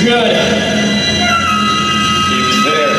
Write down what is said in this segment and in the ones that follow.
good. He was there.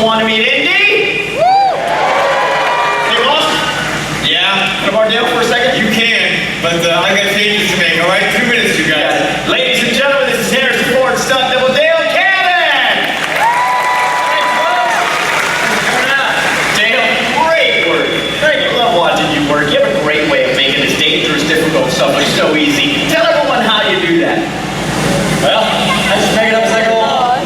Want to meet Indy? Hey, boss? Yeah? Can I borrow for a second? You can, but I got changes to make, all right? 2 minutes, you guys. Ladies and gentlemen, this is Harrison Ford, Stunt, Double Dale Cannon! Thanks, folks. Dale, great work. I love watching you work. You have a great way of making this dangerous, difficult stuff look so easy. Tell everyone how you do that. Well, I just make it up as I go along.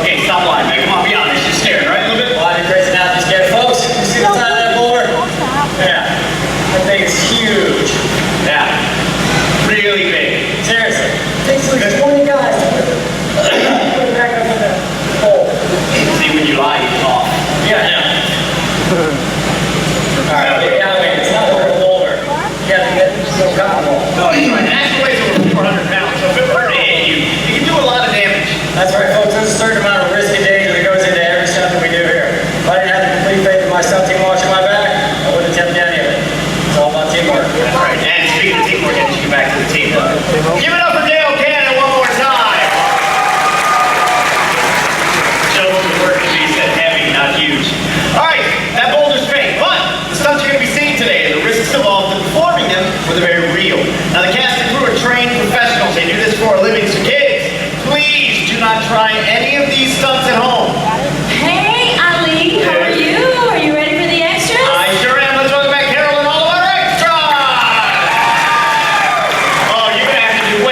Okay, stop lying, man. Come on, be honest. You're staring, right? A little bit? Well, you're crazy now. Just get it, folks. You see the side of that board? Yeah. That thing is huge. Yeah. Really big. Seriously. It takes like 20 guys to put it back up in the hole. See, when you lie, you talk. Yeah, I know. All right, okay, yeah, I mean, it's not over a boulder. You have to get so comfortable. No, he's right. It actually weighs over 400 pounds, so if it were to hit you, you can do a lot of damage. That's right, folks. There's a certain amount of risk and danger that goes into every stunt that we do here. If I didn't have the complete faith in my stunt team watching my back, I wouldn't attempt any of it. It's all about teamwork. That's right. And speaking of teamwork, let's get back to the team. Give it up for Dale Cannon one more time. Shows the work to be said heavy, not huge. All right, that boulder's fake, but the stunts you're going to be seeing today and the risks involved in performing them were very real. Now, the cast and crew are trained professionals. They do this for a living, so kids, please do not try any of these stunts at home. Hey, Ali, how are you? Are you ready for the extras? I sure am. Let's welcome back Carol and all of our extras. Oh, you're going to have to do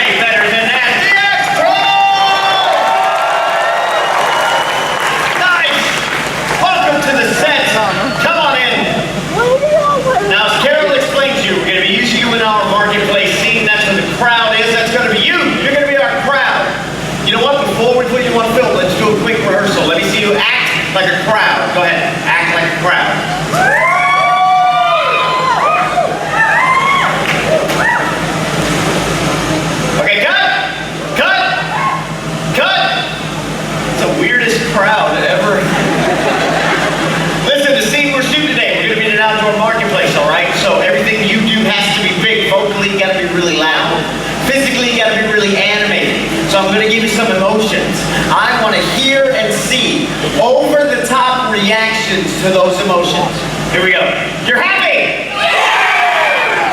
outdoor marketplace, all right? So everything you do has to be big. Vocally, you gotta be really loud. Physically, you gotta be really animated. So I'm gonna give you some emotions. I wanna hear and see over-the-top reactions to those emotions. Here we go. You're happy!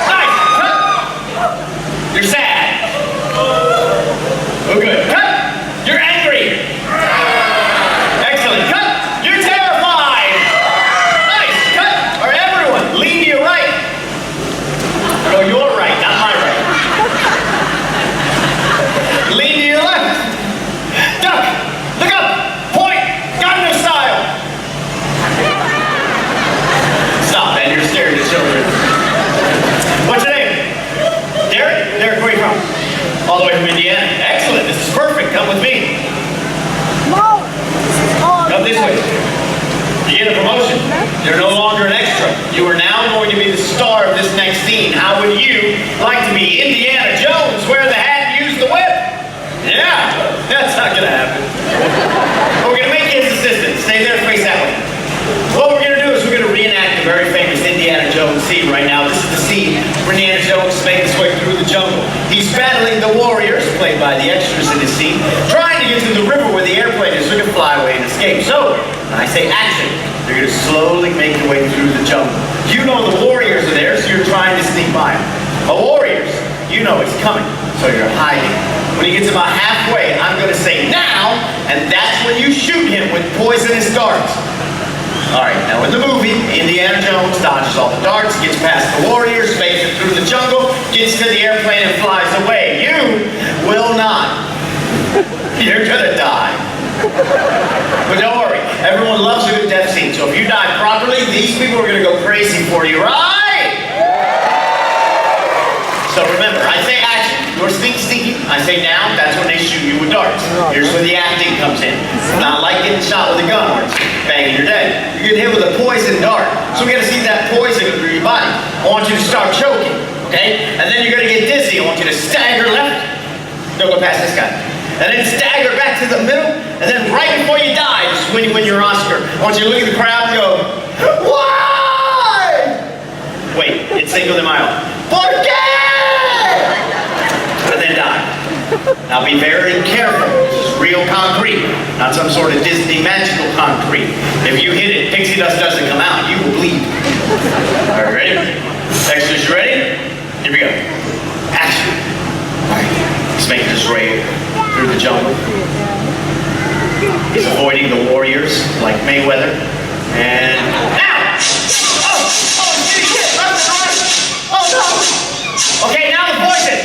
Nice! Cut! You're sad! Oh, good. Cut! You're angry! Excellent. Cut! You're terrified! Nice. Cut! Or everyone, lean to your right. No, your right, not my right. Lean to your left. Duck! Look up! Point! Gangnam style! Stop, man. You're scaring the children. What's your name? Derek? Derek, where are you from? All the way from Indiana. Excellent. This is perfect. Come with me. Come this way. You get a promotion. You're no longer an extra. You are now going to be the star of this next scene. How would you like to be Indiana Jones, wear the hat and use the whip? Yeah, that's not going to happen. We're going to make you his assistant. Stay there, face that way. What we're going to do is we're going to reenact the very famous Indiana Jones scene right now. This is the scene where Indiana Jones is making his way through the jungle. He's battling the warriors, played by the extras in this scene, trying to get to the river where the airplane is so he can fly away and escape. So, when I say action, you're going to slowly make your way through the jungle. You know the warriors are there, so you're trying to sneak by them. The warriors, you know it's coming, so you're hiding. When he gets about halfway, I'm going to say now, and that's when you shoot him with poisonous darts. Alright, now in the movie, Indiana Jones dodges all the darts, gets past the warriors, makes it through the jungle, gets to the airplane and flies away. You will not. You're gonna die. But don't worry, everyone loves a good death scene, so if you die properly, these people are gonna go crazy for you, right? So remember, I say action, you're sneaky, I say now, that's when they shoot you with darts. Here's where the acting comes in. It's not like getting shot with a gun where it's bang, you're dead. You're getting hit with a poison dart. So we gotta see that poison go through your body. I want you to start choking, okay? And then you're gonna get dizzy. I want you to stagger left. Don't go past this guy. And then stagger back to the middle. And then right before you die, just when you win your Oscar, I want you to look at the crowd and go, why? Wait, it's Cinco de Mayo. ¿Por qué? And then die. Now be very careful. This is real concrete, not some sort of Disney magical concrete. If you hit it, pixie dust doesn't come out, you will bleed. All right, ready? Extras, you ready? Here we go. Action. All right, he's making his way through the jungle. He's avoiding the warriors like Mayweather. And now! Oh, shit, run. Oh no! Okay, now the poison.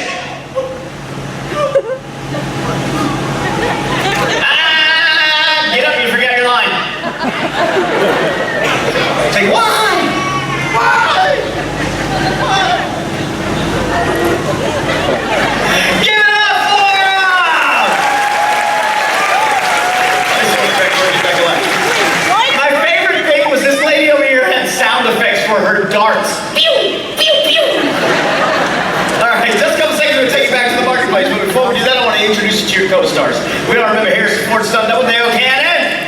Get up, you forget your line. Say, why? Why? Why? Give it up for him! My favorite thing was this lady over here had sound effects for her darts. Pew! Pew! Pew! Alright, just a couple seconds, we'll take you back to the marketplace. But before we do that, I want to introduce you to your co-stars. We don't remember here, support Stunt Double Dale Cannon.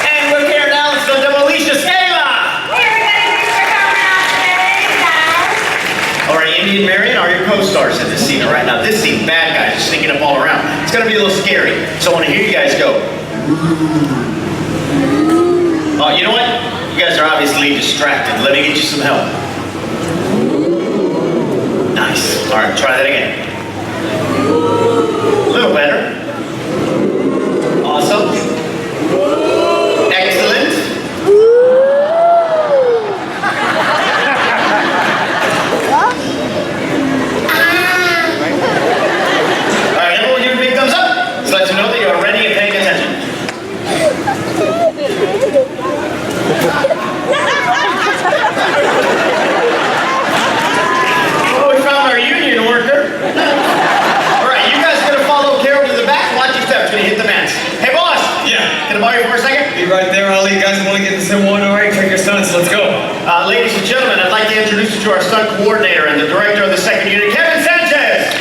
And we're here now, Stunt Double Alicia Scala. Hey everybody, thanks for coming out today, guys. Alright, Indy and Marion are your co-stars in this scene. Alright, now this scene, bad guys are sneaking up all around. It's going to be a little scary. So I want to hear you guys go. Oh, you know what? You guys are obviously distracted. Let me get you some help. Nice. Alright, try that again. A little better. Awesome. Excellent. Alright, everyone give a big thumbs up. Just let you know that you are ready and paying attention. Oh, we found our union worker. Alright, you guys are gonna follow Carol to the back. Watch your steps, gonna hit the mats. Hey boss! Yeah. Can I borrow you for a second? Be right there, Ali. You guys want to get this in one? Alright, take your stunts. Let's go. Ladies and gentlemen, I'd like to introduce you to our stunt coordinator and the director of the second unit, Kevin Sanchez!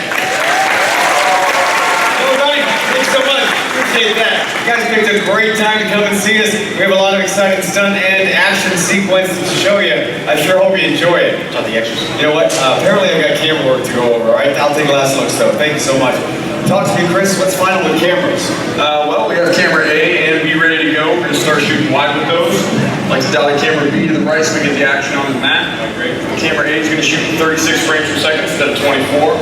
All right. Thanks so much. Appreciate that. You guys picked a great great time to come and see us. We have a lot of exciting stunt and action sequences to show you. I sure hope you enjoy it. On the extras. You know what? Apparently I've got camera work to go over, all right? I'll take a last look, so thank you so much. Talk to me, Chris. What's final with cameras? Well, we have camera A and B ready to go. We're going to start shooting wide with those. Like to dial camera B to the right so we get the action on the mat. Great. Camera A is going to shoot 36 frames per second instead of 24.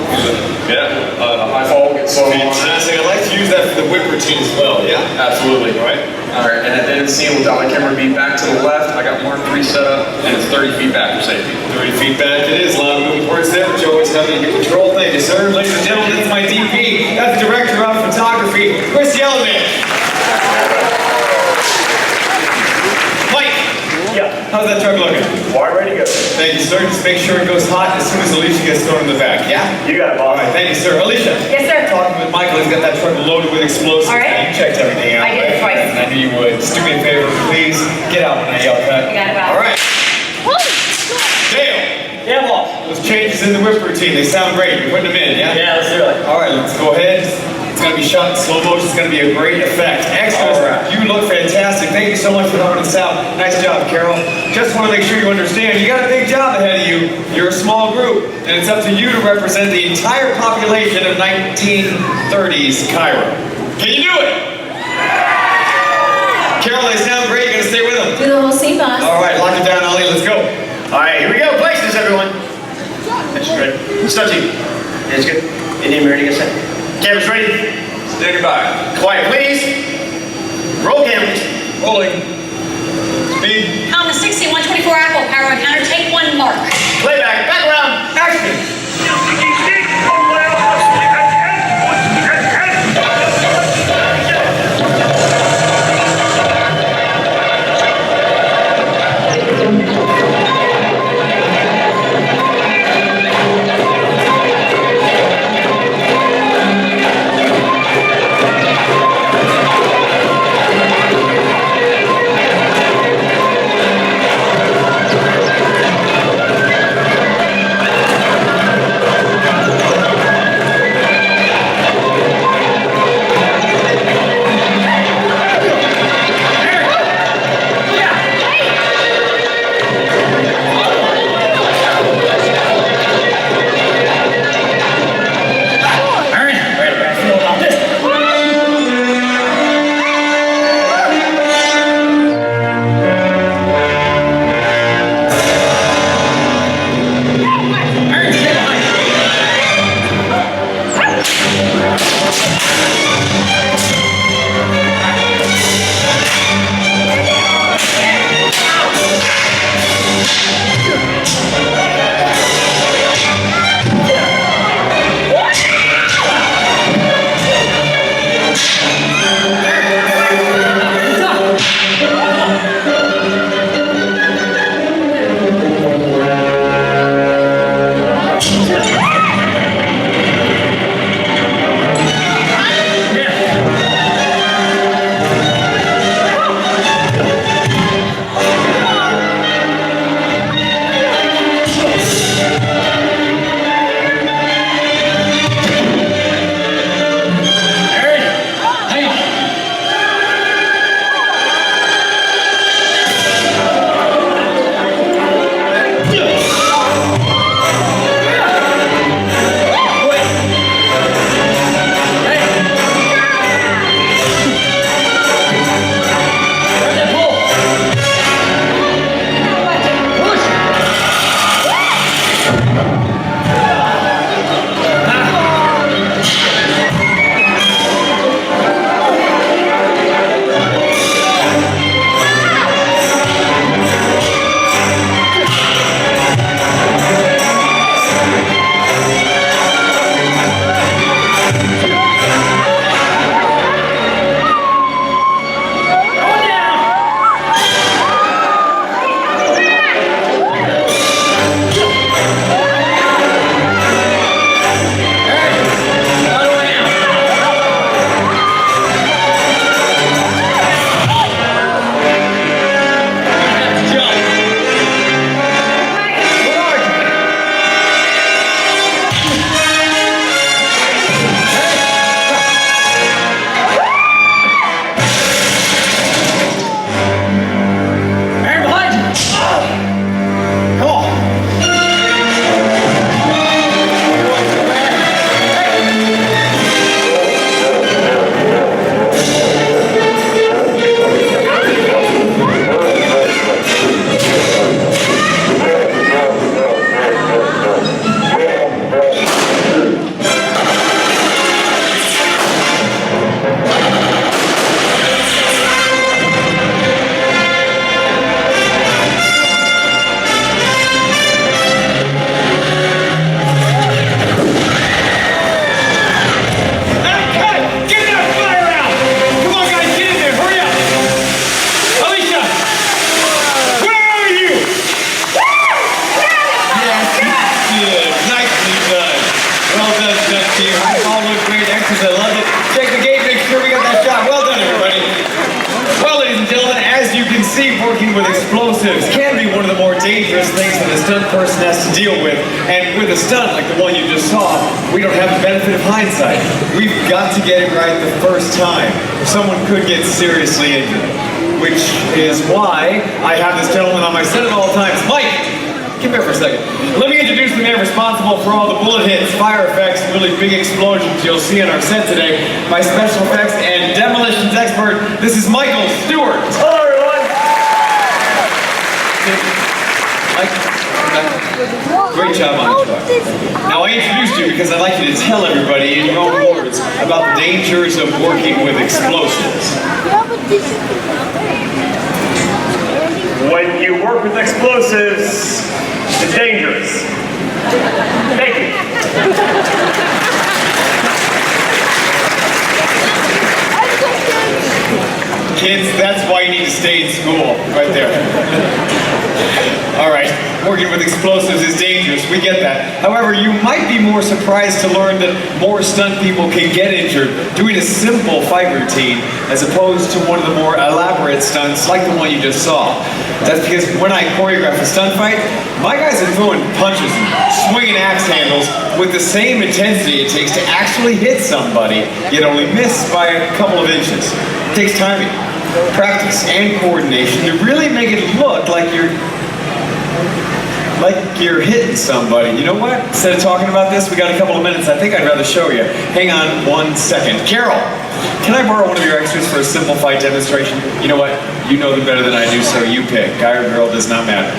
Yeah, the high fall gets slow. Fantastic. I'd like to use that for the whip routine as well, yeah? Absolutely. All right. All right, and at the end of the scene, we'll dial camera B back to the left. I got Mark 3 set up, and it's 30 feet back for safety. 30 feet back it is. A lot of moving parts there, but you always have to get control. Thank you, sir. Ladies and gentlemen, this is my DP. That's the director of photography, Chris Yellowman. Mike, Yeah. how's that truck looking? Wide ready to go. Thank you, sir. Just make sure it goes hot as soon as Alicia gets thrown in the back, yeah? You got it, All boss. right, thank you, sir. Alicia. Yes, sir. Talking with Michael, he's got that truck loaded with explosives. All right. You checked everything out. I did, right? twice. I knew you would. Just do me a favor, please. Get out when I yell cut. I got it out. All right. Dale, Yeah, boss. those changes in the whip routine, they sound great. You're putting them in, yeah? Yeah, let's do it. All right, let's go ahead. It's going to be shot in slow motion. It's going to be a great effect. Extras, All right. you look fantastic. Thank you so much for helping us out. Nice job, Carol. Just want to make sure you understand, you got a big job ahead of you. You're a small group, and it's up to you to represent the entire population of 1930s Cairo. Can you do it? Carol, they sound great. You're going to stay with them. Do the whole scene, boss. All right, lock it down, Ollie. Let's go. All right, here we go. Places, everyone. That's good. Stunt team. That's good. Indy and Marion, get set. Cameras ready. Standing by. Quiet, please. Roll cameras. Rolling. Speed. On the 6124 Apple Power Encounter, take one mark. Playback. Background. Action. Explosives can be one of the more dangerous things that a stunt person has to deal with. And with a stunt like the one you just saw, we don't have the benefit of hindsight. We've got to get it right the first time. Someone could get seriously injured. Which is why I have this gentleman on my set at all times. Mike! Come here for a second. Let me introduce the man responsible for all the bullet hits, fire effects, and really big explosions you'll see on our set today. My special effects and demolitions expert, this is Michael Stewart. Hello, everyone. Mike, great job on the truck. Now I introduced you because I'd like you to tell everybody in your own words about the dangers of working with explosives. When you work with explosives, it's dangerous. Thank you. Kids, that's why you need to stay in school, right there. All right, working with explosives is dangerous, we get that. However, you might be more surprised to learn that more stunt people can get injured doing a simple fight routine as opposed to one of the more elaborate stunts like the one you just saw. That's because when I choreograph a stunt fight, my guys are throwing punches and swinging axe handles with the same intensity it takes to actually hit somebody, yet only miss by a couple of inches. It takes timing, practice, and coordination to really make it look like you're hitting somebody. You know what? Instead of talking about this, we got a couple of minutes. I think I'd rather show you. Hang on 1 second. Carol, can I borrow one of your extras for a simple fight demonstration? You know what? You know them better than I do, so you pick. Guy or girl does not matter.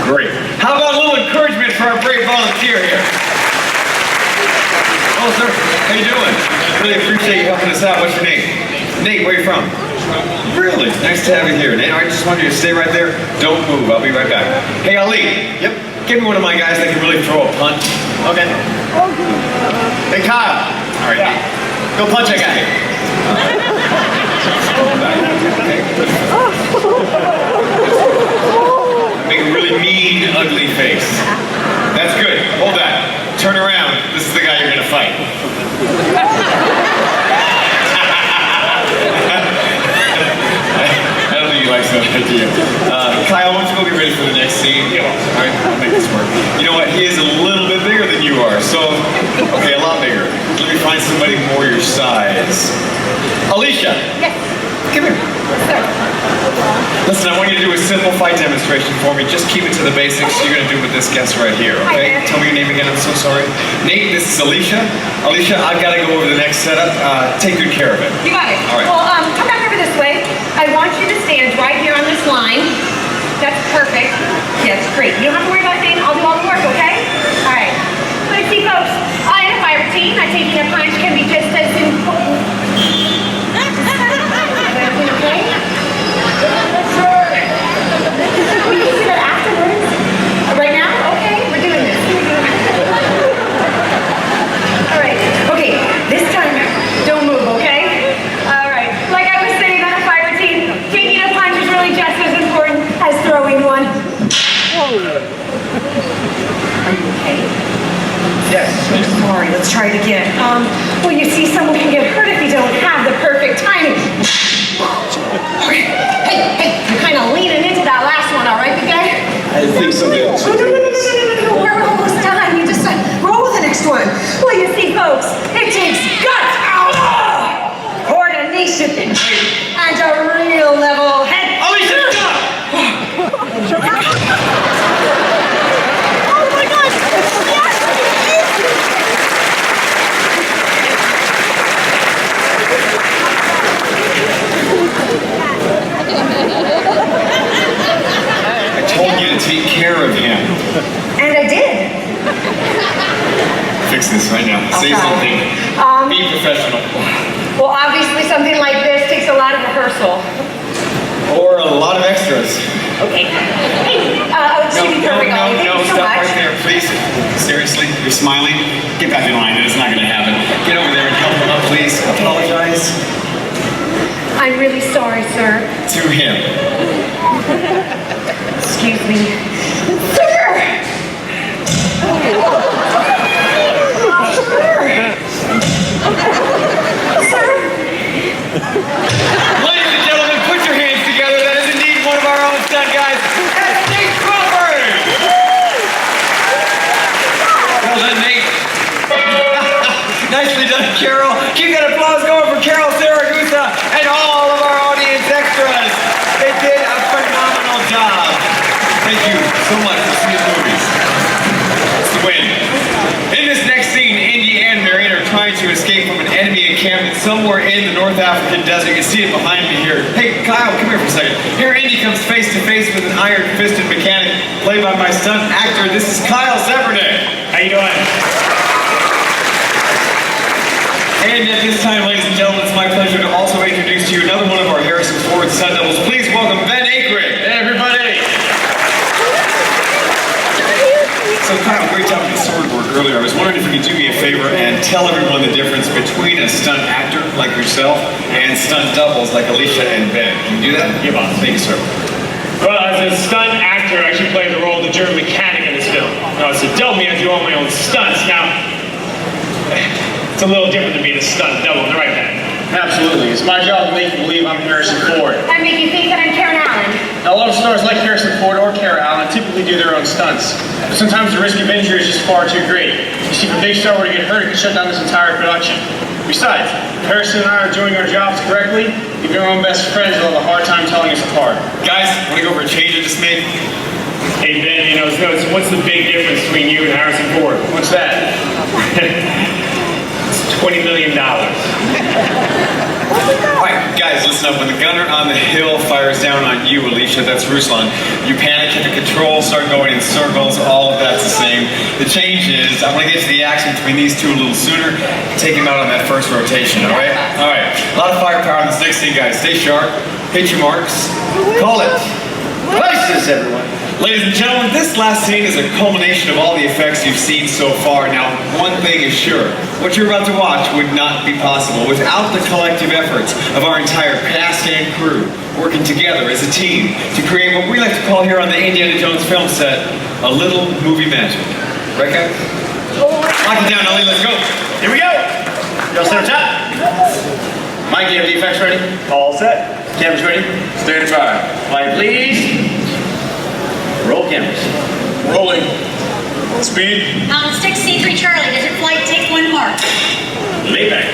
Great. How about a little encouragement for our brave volunteer here? Oh, sir. How you doing? Really appreciate you helping us out. What's your name? Nate, where are you from? Really? Nice to have you here. Nate, I just want you to stay right there. Don't move. I'll be right back. Hey, Ali. Yep. Give me one of my guys that can really throw a punch. Okay. Hey, Kyle. All right. Yeah. Go punch that guy. Make a really mean, ugly face. That's good. Hold that. Turn around. This is the guy you're going to fight. I don't think he likes that idea. Kyle, why don't you go get ready for the next scene? Yeah. All right, I'll make this work. You know what? He is a little bit bigger than you are, so okay, a lot bigger. Let me find somebody more your size. Alicia. Yes. Come here. Sir. Listen, I want you to do a simple fight demonstration for me. Just keep it to the basics. You're going to do it with this guest right here, okay? Hi, Tell me your name again. I'm so sorry. Nate, this is Alicia. Alicia, I've got to go over the next setup. Take good care of it. You got it. All right. Well, come back over this way. I want you to stand right here on this line. That's perfect. Yes, great. You don't have to worry about a thing. I'll do all the work, okay? All right. Let's see, folks. In a fire routine, taking a punch can be just as important. Everything okay? Sure. We can do that afterwards. Right now? Okay, we're doing this. All right. Okay, this time, don't move, okay? All right. Like I was saying on a fire routine, taking a punch is really just as important as throwing one. Are you okay? Yes. I'm sorry, let's try it again. Well, you see, someone can get hurt if you don't have the perfect timing. Hey, you're kind of leaning into that last one, all right, big guy? I think so. No, we're almost done. You just roll with the next one. Well, you see, folks, it takes guts, coordination, and a real level head. Alicia, stop! Oh my gosh! Yes! I told you to take care of him. And I did. Fix this right now. I'll Say try. something. Be professional. Well, obviously something like this takes a lot of rehearsal. Or a lot of extras. Okay. Hey, excuse me, perfect. Thank you so Stop much. right there, please. Seriously, you're smiling? Get back in line, it's not gonna happen. Get over there and help him up, please. Apologize I'm really sorry, sir. to him. Excuse me. Sir! Sir! Ladies and gentlemen, thank you so much for seeing the movies. It's the win. In this next scene, Indy and Marion are trying to escape from an enemy encampment somewhere in the North African desert. You can see it behind me here. Hey, Kyle, come here for a second. Here, Indy comes face to face with an iron-fisted mechanic played by my stunt actor. This is Kyle Severnay. How you doing? And at this time, ladies and gentlemen, it's my pleasure to also introduce to you another one of our Harrison Ford stunt doubles. Please welcome Ben Aykroyd. Hey, everybody. So Kyle, great job with the sword work earlier. I was wondering if you could do me a favor and tell everyone the difference between a stunt actor like yourself and stunt doubles like Alicia and Ben. Can you do that? Yeah, boss. Thank you, sir. Well, as a stunt actor, I actually play the role of the German mechanic in this film. Now, as a double, I do all my own stunts. Now, it's a little different than being a stunt double, right, Ben? Absolutely. It's my job to make you believe I'm Harrison Ford. I make you think that I'm Karen Allen. Now, a lot of stars like Harrison Ford or Karen Allen typically do their own stunts. But sometimes the risk of injury is just far too great. You see, if a big star were to get hurt, it could shut down this entire production. Besides, if Harrison and I are doing our jobs correctly, even our own best friends will have a hard time telling us apart. Guys, want to go over a change I just made? Hey, Ben, you know, what's the big difference between you and Harrison Ford? What's that? It's $20 million. Alright, guys, listen up. When the gunner on the hill fires down on you, Alicia, that's Ruslan, you panic, hit the controls, start going in circles, all of that's the same. The change is, I'm going to get to the action between these two a little sooner, take him out on that first rotation, alright? Alright, a lot of firepower in this next scene, guys. Stay sharp, hit your marks, call it. Crisis, everyone. Ladies and gentlemen, this last scene is a culmination of all the effects you've seen so far. Now, one thing is sure, what you're about to watch would not be possible without the collective efforts of our entire cast and crew working together as a team to create what we like to call here on the Indiana Jones film set, a little movie magic. Right, guys? Lock it down, Ellie, let's go. Here we go. Y'all set up top. Mike, you have the effects ready? All set. Cameras ready? Stand by. Light, please. Roll cameras. Rolling. Speed. Stick C3 Charlie, desert flight, take one mark. Lay back.